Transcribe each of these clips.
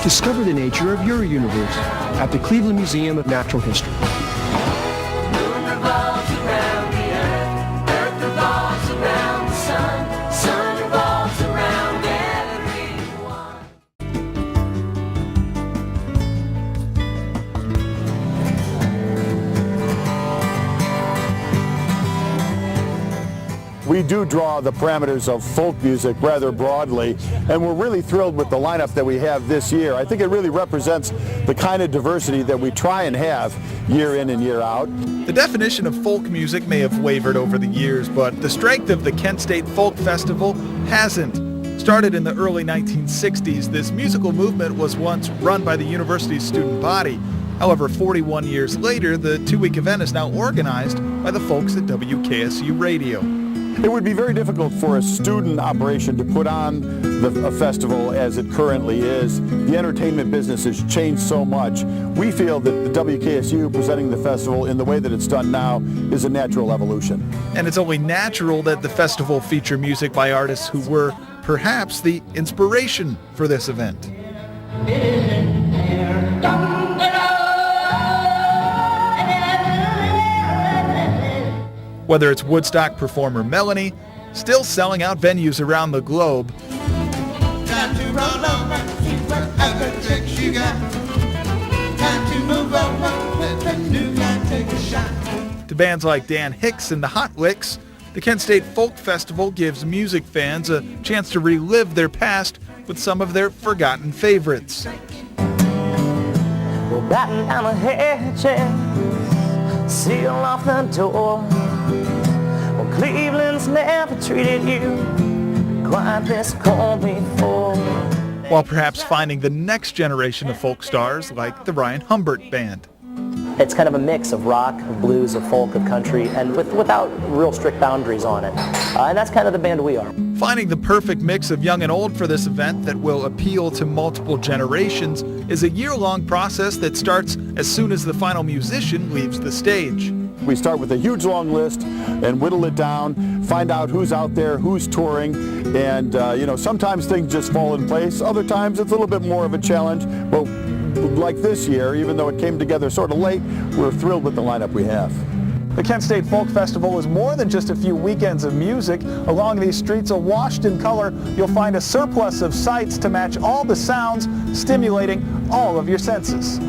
Discover the nature of your universe at the Cleveland Museum of Natural History. Moon revolves around the earth, earth revolves around the sun, sun revolves around everyone. We do draw the parameters of folk music rather broadly, and we're really thrilled with the lineup that we have this year. I think it really represents the kind of diversity that we try and have year in and year out. The definition of folk music may have wavered over the years, but the strength of the Kent State Folk Festival hasn't. Started in the early 1960s, this musical movement was once run by the university's student body. However, 41 years later, the two-week event is now organized by the folks at WKSU Radio. It would be very difficult for a student operation to put on a festival as it currently is. The entertainment business has changed so much. We feel that the WKSU presenting the festival in the way that it's done now is a natural evolution. And it's only natural that the festival feature music by artists who were perhaps the inspiration for this event. Whether it's Woodstock performer Melanie, still selling out venues around the globe, to bands like Dan Hicks and the Hot Licks, the Kent State Folk Festival gives music fans a chance to relive their past with some of their forgotten favorites. We're batting down the hedges, seal off the door. Well, Cleveland's never treated you quite this cold before. While perhaps finding the next generation of folk stars like the Ryan Humbert Band. It's kind of a mix of rock, of blues, of folk, of country, and without real strict boundaries on it. And that's kind of the band we are. Finding the perfect mix of young and old for this event that will appeal to multiple generations is a year-long process that starts as soon as the final musician leaves the stage. We start with a huge long list and whittle it down, find out who's out there, who's touring, and sometimes things just fall in place. Other times it's a little bit more of a challenge, but like this year, even though it came together sort of late, we're thrilled with the lineup we have. The Kent State Folk Festival is more than just a few weekends of music. Along these streets, awash in color, you'll find a surplus of sights to match all the sounds, stimulating all of your senses.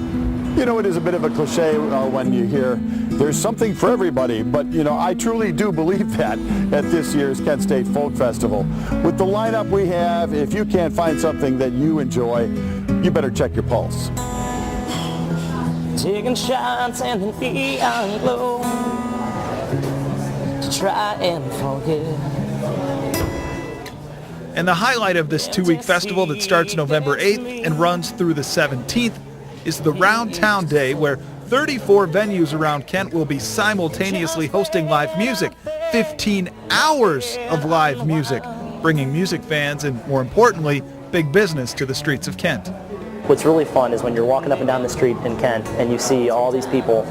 You know, it is a bit of a cliche when you hear there's something for everybody, but I truly do believe that at this year's Kent State Folk Festival. With the lineup we have, if you can't find something that you enjoy, you better check your pulse. Taking shots in the neon glow to try and forget. And the highlight of this two-week festival that starts November 8th and runs through the 17th is the Round Town Day, where 34 venues around Kent will be simultaneously hosting live music. 15 hours of live music, bringing music fans and, more importantly, big business to the streets of Kent. What's really fun is when you're walking up and down the street in Kent and you see all these people,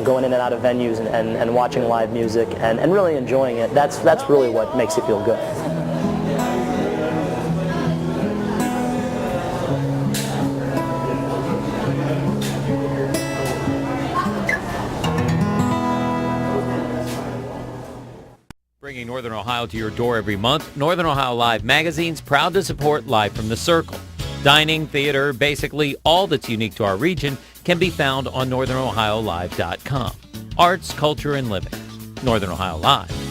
going in and out of venues and watching live music and really enjoying it. That's really what makes it feel good. Bringing Northern Ohio to your door every month, Northern Ohio Live magazine's proud to support Live from the Circle. Dining, theater, basically all that's unique to our region can be found on NorthernOhioLive.com. Arts, culture, and living. Northern Ohio Live.